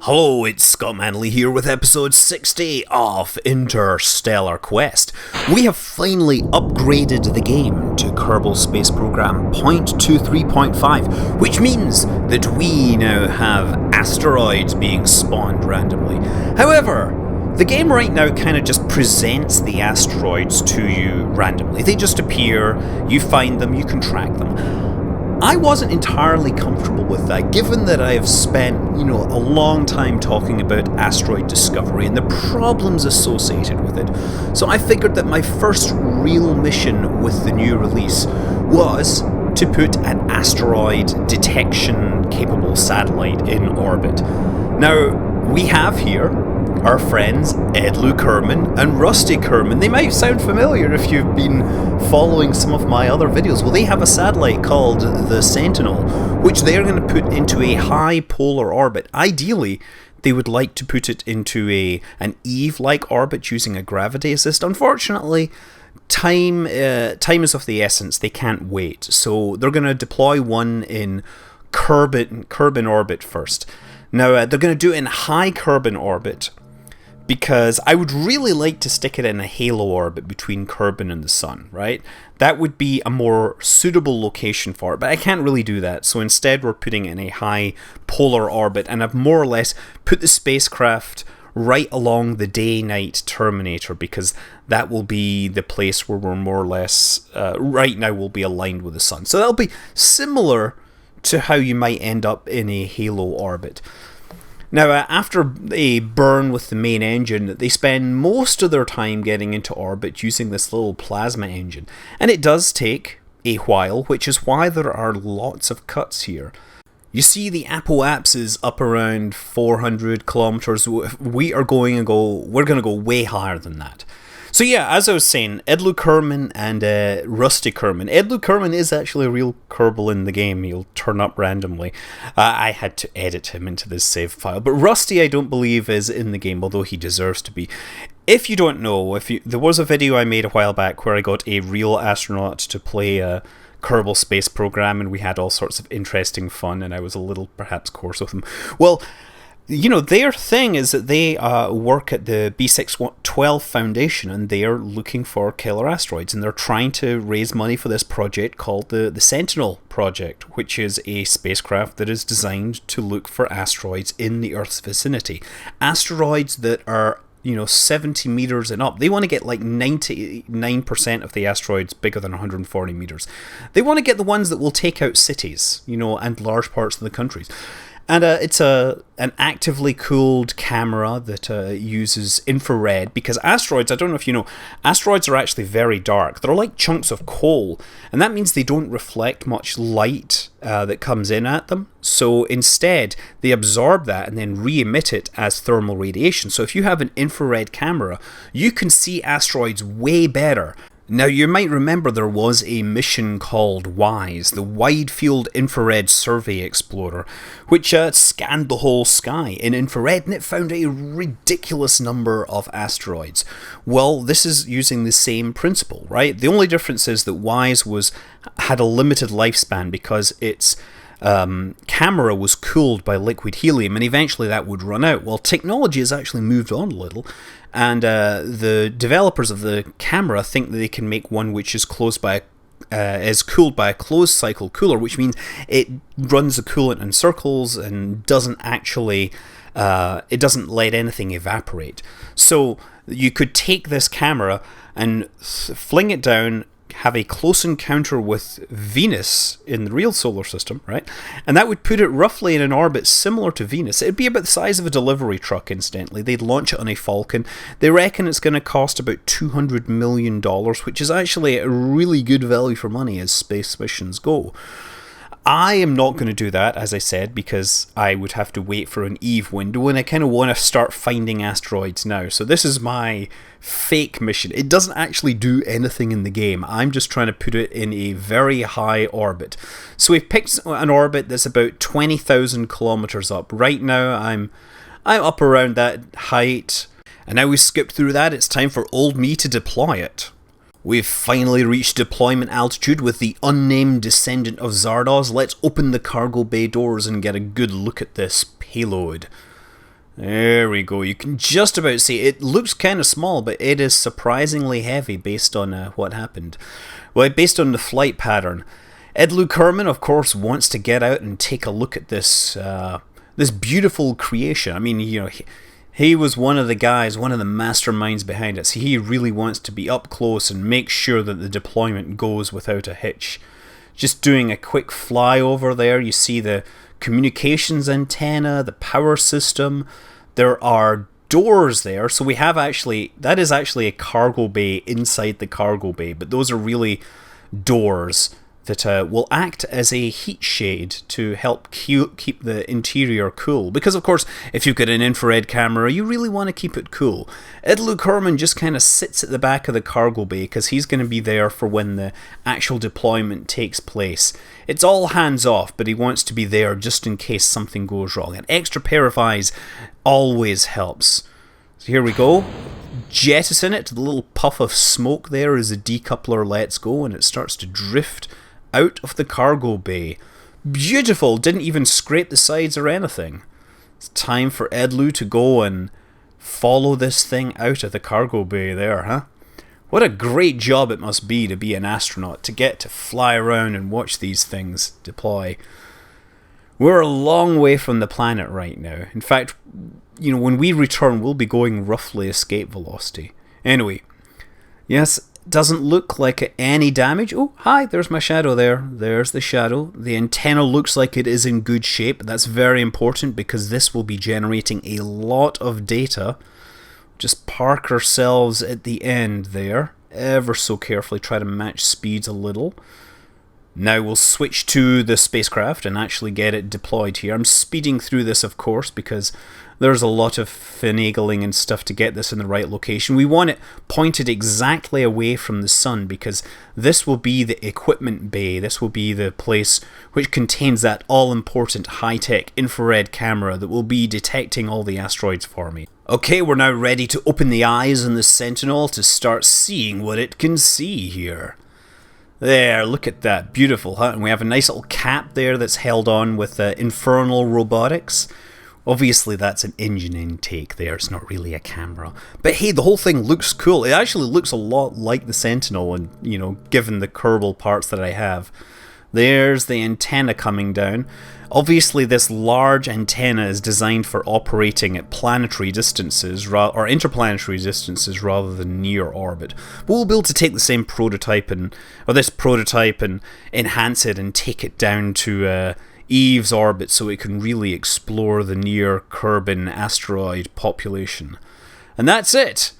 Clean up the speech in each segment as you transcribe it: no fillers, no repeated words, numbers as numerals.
Hello, it's Scott Manley here with episode 60 of Interstellar Quest. We have finally upgraded the game to Kerbal Space Program 0.23.5, which means that we now have asteroids being spawned randomly. However, the game right now kind of just presents the asteroids to you randomly. They just appear, you find them, you can track them. I wasn't entirely comfortable with that, given that I have spent, a long time talking about asteroid discovery and the problems associated with it. So I figured that my first real mission with the new release was to put an asteroid detection capable satellite in orbit. Now, we have here our friends Edlu Kerman and Rusty Kerman. They might sound familiar if you've been following some of my other videos. Well, they have a satellite called the Sentinel, which they're going to put into a high polar orbit. Ideally, they would like to put it into an Eve-like orbit using a gravity assist. Unfortunately, time is of the essence. They can't wait. So they're going to deploy one in Kerbin orbit first. Now, they're going to do it in high Kerbin orbit, because I would really like to stick it in a halo orbit between Kerbin and the Sun, right? That would be a more suitable location for it, but I can't really do that. So instead we're putting it in a high polar orbit, and I've more or less put the spacecraft right along the day-night terminator, because that will be the place where we're more or less, right now will be aligned with the Sun. So that'll be similar to how you might end up in a halo orbit. Now, after a burn with the main engine, they spend most of their time getting into orbit using this little plasma engine. And it does take a while, which is why there are lots of cuts here. You see, the apoapse is up around 400 kilometers. We're going to go way higher than that. So yeah, as I was saying, Edlu Kerman and Rusty Kerman. Edlu Kerman is actually a real Kerbal in the game. He'll turn up randomly. I had to edit him into this save file. But Rusty, I don't believe, is in the game, although he deserves to be. If you don't know, there was a video I made a while back where I got a real astronaut to play a Kerbal Space Program, and we had all sorts of interesting fun, and I was a little, perhaps, coarse with him. Well, their thing is that they work at the B612 Foundation, and they are looking for killer asteroids, and they're trying to raise money for this project called the Sentinel Project, which is a spacecraft that is designed to look for asteroids in the Earth's vicinity. Asteroids that are 70 meters and up. They want to get like 99% of the asteroids bigger than 140 meters. They want to get the ones that will take out cities, and large parts of the countries. And it's an actively cooled camera that uses infrared, because asteroids, I don't know if you know, asteroids are actually very dark. They're like chunks of coal, and that means they don't reflect much light that comes in at them. So instead, they absorb that and then re-emit it as thermal radiation. So if you have an infrared camera, you can see asteroids way better. Now, you might remember there was a mission called WISE, the Wide Field Infrared Survey Explorer, which scanned the whole sky in infrared, and it found a ridiculous number of asteroids. Well, this is using the same principle, right? The only difference is that WISE had a limited lifespan because its camera was cooled by liquid helium, and eventually that would run out. Well, technology has actually moved on a little, and the developers of the camera think that they can make one which is cooled by a closed cycle cooler, which means it runs the coolant in circles and doesn't actually it doesn't let anything evaporate. So you could take this camera and fling it down, have a close encounter with Venus in the real solar system, right? And that would put it roughly in an orbit similar to Venus. It'd be about the size of a delivery truck, incidentally. They'd launch it on a Falcon. They reckon it's going to cost about $200 million, which is actually a really good value for money as space missions go. I am not going to do that, as I said, because I would have to wait for an Eve window, and I kind of want to start finding asteroids now. So this is my fake mission. It doesn't actually do anything in the game. I'm just trying to put it in a very high orbit. So we've picked an orbit that's about 20,000 kilometers up. Right now, I'm up around that height. And now we've skipped through that. It's time for old me to deploy it. We've finally reached deployment altitude with the unnamed descendant of Zardoz. Let's open the cargo bay doors and get a good look at this payload. There we go. You can just about see it. Looks kind of small, but it is surprisingly heavy based on what happened. Well, based on the flight pattern. Edlu Kerman, of course, wants to get out and take a look at this this beautiful creation. I mean, you know, he was one of the guys, one of the masterminds behind it. So he really wants to be up close and make sure that the deployment goes without a hitch. Just doing a quick flyover there. You see the communications antenna, the power system. There are doors there. So we have that is actually a cargo bay inside the cargo bay. But those are really doors that will act as a heat shade to help keep the interior cool. Because, of course, if you've got an infrared camera, you really want to keep it cool. Edlu Kerman just kind of sits at the back of the cargo bay because he's going to be there for when the actual deployment takes place. It's all hands off, but he wants to be there just in case something goes wrong. An extra pair of eyes always helps. So here we go. Jettison it. The little puff of smoke there as the decoupler lets go and it starts to drift out of the cargo bay. Beautiful, didn't even scrape the sides or anything. It's time for Edlu to go and follow this thing out of the cargo bay there, huh? What a great job it must be to be an astronaut, to get to fly around and watch these things deploy. We're a long way from the planet right now. In fact, you know, when we return, we'll be going roughly escape velocity. Anyway, yes, doesn't look like any damage. Oh, hi, there's my shadow there. There's the shadow. The antenna looks like it is in good shape. That's very important because this will be generating a lot of data. Just park ourselves at the end there. Ever so carefully try to match speeds a little. Now we'll switch to the spacecraft and actually get it deployed here. I'm speeding through this, of course, because there's a lot of finagling and stuff to get this in the right location. We want it pointed exactly away from the sun because this will be the equipment bay. This will be the place which contains that all-important high-tech infrared camera that will be detecting all the asteroids for me. Okay, we're now ready to open the eyes on the Sentinel to start seeing what it can see here. There, look at that. Beautiful, huh? And we have a nice little cap there that's held on with infernal robotics. Obviously, that's an engine intake there. It's not really a camera. But hey, the whole thing looks cool. It actually looks a lot like the Sentinel, and you know, given the Kerbal parts that I have. There's the antenna coming down. Obviously, this large antenna is designed for operating at planetary distances, or interplanetary distances, rather than near orbit. But we'll be able to take the same prototype and enhance it and take it down to Eve's orbit so it can really explore the near Kerbal asteroid population. And that's it.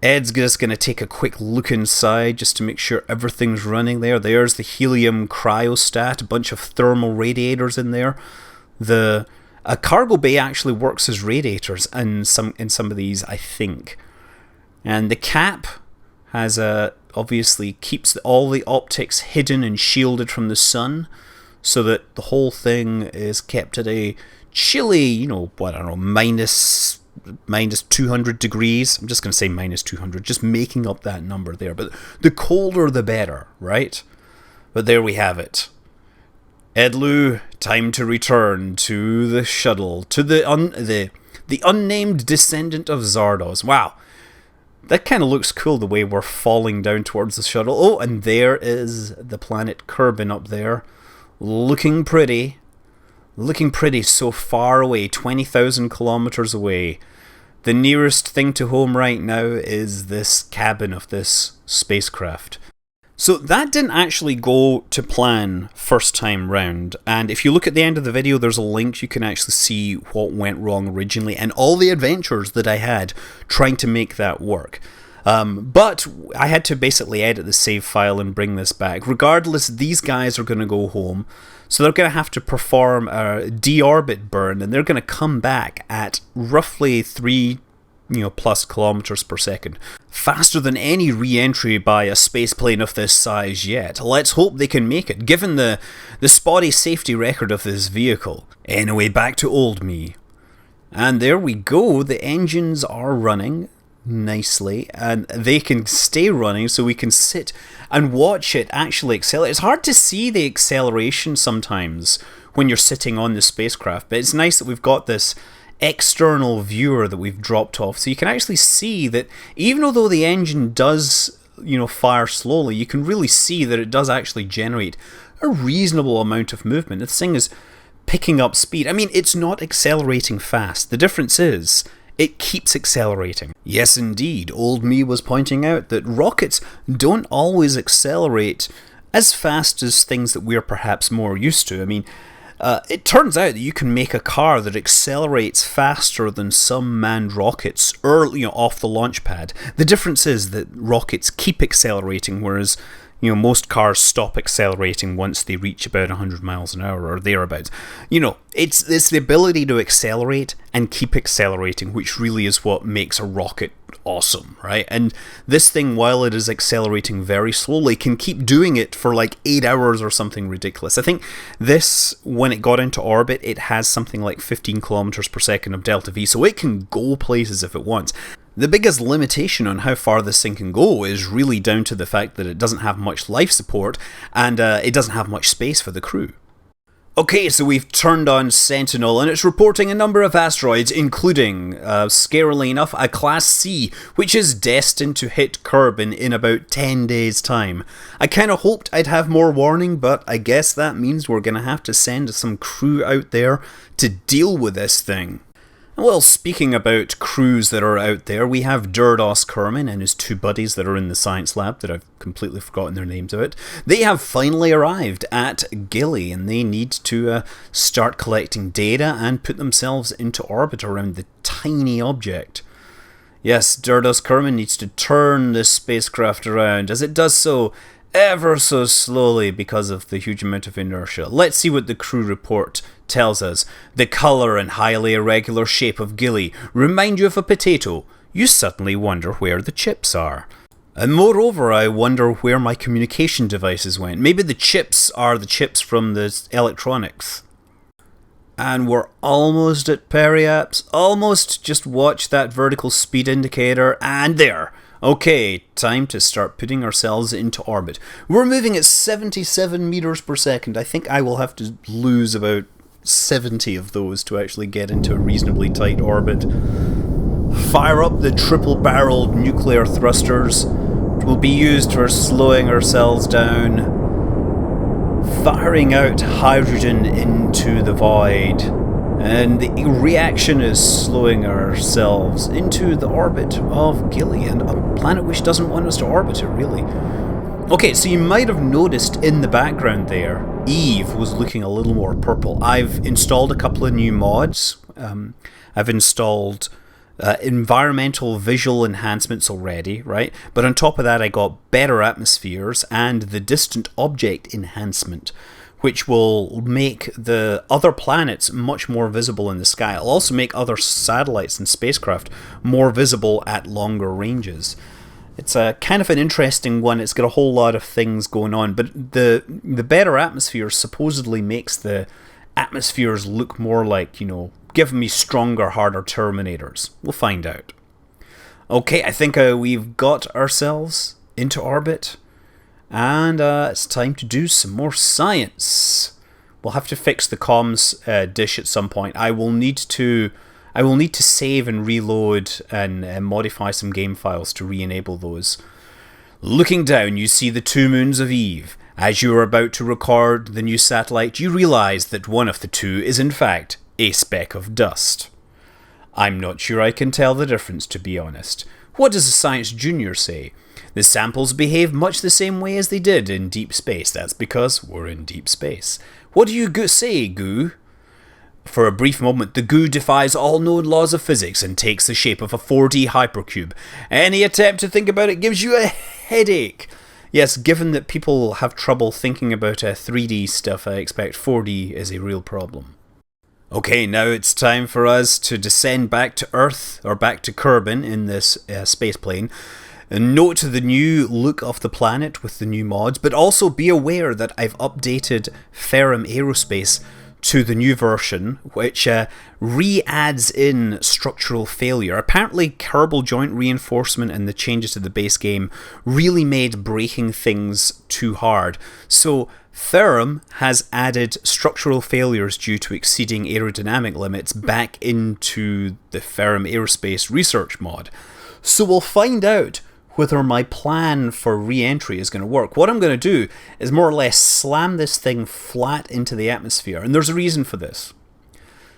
Ed's just going to take a quick look inside just to make sure everything's running there. There's the helium cryostat, a bunch of thermal radiators in there. A cargo bay actually works as radiators in some of these, I think. And the cap has obviously keeps all the optics hidden and shielded from the sun, so that the whole thing is kept at a chilly, you know, what, I don't know, minus 200 degrees. I'm just going to say minus 200, just making up that number there. But the colder the better, right? But there we have it. Edlu, time to return to the shuttle, to the unnamed descendant of Zardoz. Wow. That kind of looks cool, the way we're falling down towards the shuttle. Oh, and there is the planet Kerbal up there. Looking pretty so far away, 20,000 kilometers away. The nearest thing to home right now is this cabin of this spacecraft. So that didn't actually go to plan first time round, and if you look at the end of the video, there's a link. You can actually see what went wrong originally and all the adventures that I had trying to make that work. But I had to basically edit the save file and bring this back. Regardless, these guys are going to go home, so they're going to have to perform a deorbit burn, and they're going to come back at roughly 3 plus kilometers per second. Faster than any re-entry by a spaceplane of this size yet. Let's hope they can make it, given the spotty safety record of this vehicle. Anyway, back to old me. And there we go, the engines are running. nicely, and they can stay running so we can sit and watch it actually accelerate. It's hard to see the acceleration sometimes when you're sitting on the spacecraft, but it's nice that we've got this external viewer that we've dropped off, so you can actually see that even though the engine does, fire slowly, you can really see that it does actually generate a reasonable amount of movement. This thing is picking up speed. I mean, it's not accelerating fast. The difference is it keeps accelerating. Yes, indeed, old me was pointing out that rockets don't always accelerate as fast as things that we're perhaps more used to. I mean, it turns out that you can make a car that accelerates faster than some manned rockets early off the launch pad. The difference is that rockets keep accelerating, whereas most cars stop accelerating once they reach about 100 miles an hour or thereabouts. It's the ability to accelerate and keep accelerating, which really is what makes a rocket awesome, right? And this thing, while it is accelerating very slowly, can keep doing it for like 8 hours or something ridiculous. I think this, when it got into orbit, it has something like 15 kilometers per second of delta V, so it can go places if it wants. The biggest limitation on how far this thing can go is really down to the fact that it doesn't have much life support, and it doesn't have much space for the crew. Okay, so we've turned on Sentinel, and it's reporting a number of asteroids, including, scarily enough, a Class C, which is destined to hit Kerbal in about 10 days' time. I kinda hoped I'd have more warning, but I guess that means we're gonna have to send some crew out there to deal with this thing. Well, speaking about crews that are out there, we have Deorbit Kerman and his two buddies that are in the science lab that I've completely forgotten their names of it. They have finally arrived at Gilly, and they need to start collecting data and put themselves into orbit around the tiny object. Yes, Deorbit Kerman needs to turn this spacecraft around, as it does so ever so slowly because of the huge amount of inertia. Let's see what the crew report tells us. The colour and highly irregular shape of Gilly remind you of a potato. You suddenly wonder where the chips are. And moreover, I wonder where my communication devices went. Maybe the chips are the chips from the electronics. And we're almost at periaps. Almost. Just watch that vertical speed indicator, and there. Okay, time to start putting ourselves into orbit. We're moving at 77 meters per second. I think I will have to lose about 70 of those to actually get into a reasonably tight orbit. Fire up the triple-barreled nuclear thrusters. It will be used for slowing ourselves down. Firing out hydrogen into the void. And the reaction is slowing ourselves into the orbit of Gilly, and a planet which doesn't want us to orbit it, really. Okay, so you might have noticed in the background there, Eve was looking a little more purple. I've installed a couple of new mods. I've installed environmental visual enhancements already, right? But on top of that, I got better atmospheres and the distant object enhancement, which will make the other planets much more visible in the sky. It'll also make other satellites and spacecraft more visible at longer ranges. It's a kind of an interesting one. It's got a whole lot of things going on, but the better atmosphere supposedly makes the atmospheres look more like, giving me stronger, harder Terminators. We'll find out. Okay, I think we've got ourselves into orbit. And it's time to do some more science. We'll have to fix the comms dish at some point. I will need to save and reload and modify some game files to re-enable those. Looking down, you see the two moons of Eve. As you are about to record the new satellite, you realize that one of the two is in fact a speck of dust. I'm not sure I can tell the difference, to be honest. What does a Science Junior say? The samples behave much the same way as they did in deep space. That's because we're in deep space. What do you say, Goo? For a brief moment, the goo defies all known laws of physics and takes the shape of a 4D hypercube. Any attempt to think about it gives you a headache. Yes, given that people have trouble thinking about 3D stuff, I expect 4D is a real problem. Okay, now it's time for us to descend back to Earth, or back to Kerbal in this space plane. And note the new look of the planet with the new mods, but also be aware that I've updated Ferrum Aerospace to the new version, which re-adds in structural failure. Apparently, Kerbal joint reinforcement and the changes to the base game really made breaking things too hard. So Ferrum has added structural failures due to exceeding aerodynamic limits back into the Ferrum Aerospace Research mod. So we'll find out whether my plan for re-entry is going to work. What I'm going to do is more or less slam this thing flat into the atmosphere, and there's a reason for this.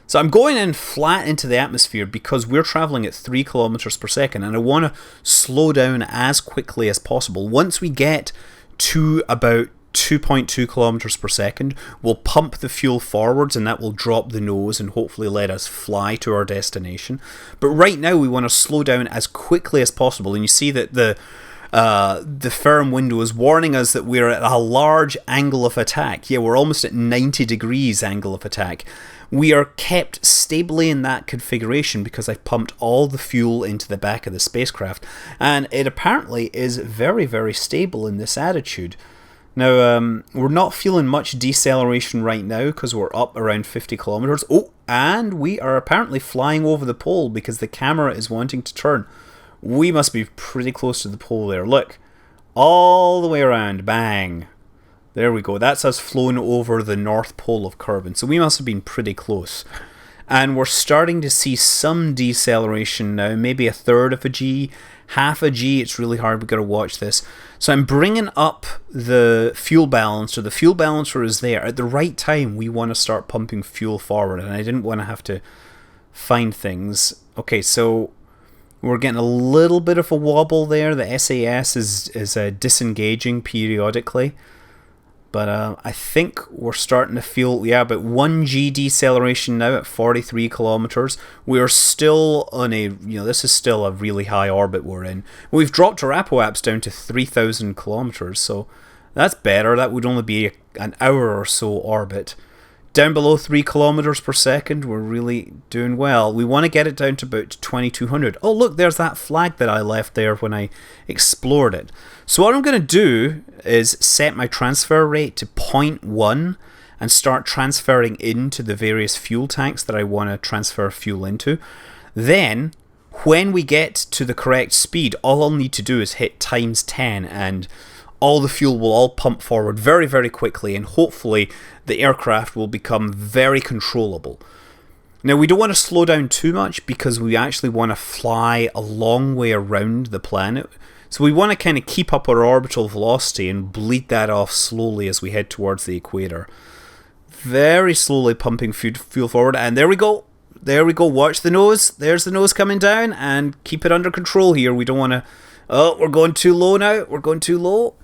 So I'm going in flat into the atmosphere because we're traveling at 3 kilometers per second, and I want to slow down as quickly as possible. Once we get to about 2.2 kilometers per second, we'll pump the fuel forwards, and that will drop the nose and hopefully let us fly to our destination. But right now we want to slow down as quickly as possible, and you see that the Ferrum window is warning us that we're at a large angle of attack. Yeah, we're almost at 90 degrees angle of attack. We are kept stably in that configuration because I've pumped all the fuel into the back of the spacecraft, and it apparently is very, very stable in this attitude. Now, we're not feeling much deceleration right now because we're up around 50 kilometers. Oh, and we are apparently flying over the pole because the camera is wanting to turn. We must be pretty close to the pole there. Look, all the way around. Bang. There we go. That's us flown over the North Pole of Kerbal. So we must have been pretty close. And we're starting to see some deceleration now, maybe a third of a G, half a G. It's really hard. We've got to watch this. So I'm bringing up the fuel balancer. The fuel balancer is there. At the right time, we want to start pumping fuel forward, and I didn't want to have to find things. Okay, so we're getting a little bit of a wobble there. The SAS is disengaging periodically. But I think we're starting to feel, about 1G deceleration now at 43 kilometers. We are still on a, this is still a really high orbit we're in. We've dropped our apoaps down to 3,000 kilometers, so that's better. That would only be an hour or so orbit. Down below 3 kilometers per second, we're really doing well. We want to get it down to about 2,200. Oh, look, there's that flag that I left there when I explored it. So what I'm going to do is set my transfer rate to 0.1 and start transferring into the various fuel tanks that I want to transfer fuel into. Then, when we get to the correct speed, all I'll need to do is hit times 10 and all the fuel will all pump forward very, very quickly, and hopefully the aircraft will become very controllable. Now, we don't want to slow down too much because we actually want to fly a long way around the planet. So we want to kind of keep up our orbital velocity and bleed that off slowly as we head towards the equator. Very slowly pumping fuel forward, and there we go. There we go. Watch the nose. There's the nose coming down, and keep it under control here. We don't want to... Oh, we're going too low now. We're going too low.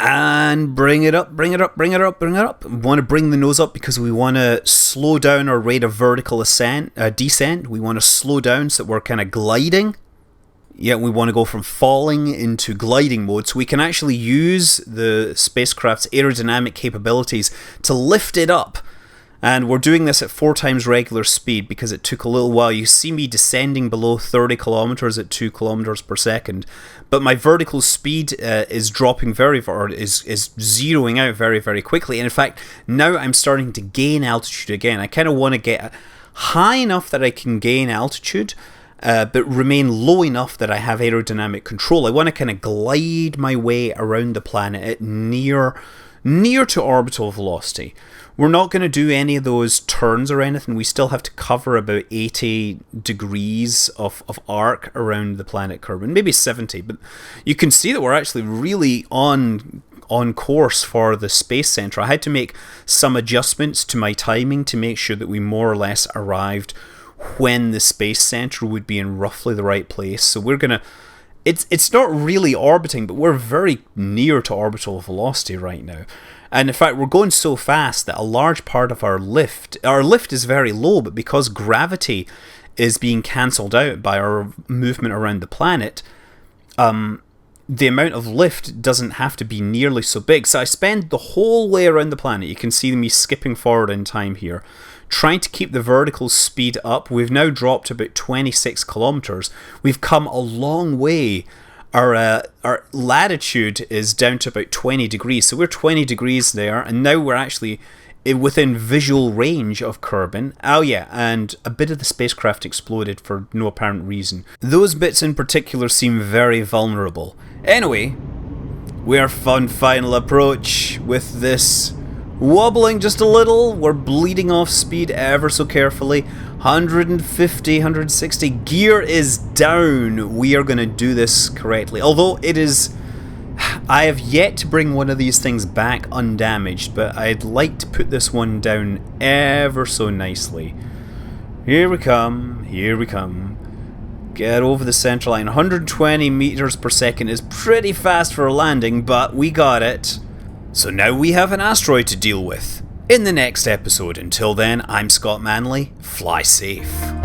And bring it up, bring it up, bring it up, bring it up. We want to bring the nose up because we want to slow down our rate of vertical descent. We want to slow down so that we're kind of gliding. Yeah, we want to go from falling into gliding mode so we can actually use the spacecraft's aerodynamic capabilities to lift it up. And we're doing this at 4 times regular speed because it took a little while. You see me descending below 30 kilometers at 2 kilometers per second, but my vertical speed is dropping is zeroing out very, very quickly. And in fact, now I'm starting to gain altitude again. I kind of want to get high enough that I can gain altitude, but remain low enough that I have aerodynamic control. I want to kind of glide my way around the planet at near to orbital velocity. We're not going to do any of those turns or anything. We still have to cover about 80 degrees of arc around the planet Kerbal, maybe 70, but you can see that we're actually really on course for the space center. I had to make some adjustments to my timing to make sure that we more or less arrived when the space center would be in roughly the right place. So we're going to... It's not really orbiting, but we're very near to orbital velocity right now. And in fact, we're going so fast that a large part of our lift is very low, but because gravity is being cancelled out by our movement around the planet, the amount of lift doesn't have to be nearly so big. So I spend the whole way around the planet. You can see me skipping forward in time here, trying to keep the vertical speed up. We've now dropped about 26 kilometers. We've come a long way. Our latitude is down to about 20 degrees, so we're 20 degrees there, and now we're actually within visual range of Kerbin. Oh yeah, and a bit of the spacecraft exploded for no apparent reason. Those bits in particular seem very vulnerable. Anyway, we are on final approach with this wobbling just a little. We're bleeding off speed ever so carefully. 150, 160. Gear is down. We are going to do this correctly. Although it is... I have yet to bring one of these things back undamaged, but I'd like to put this one down ever so nicely. Here we come. Here we come. Get over the center line. 120 meters per second is pretty fast for a landing, but we got it. So now we have an asteroid to deal with in the next episode. Until then, I'm Scott Manley. Fly safe.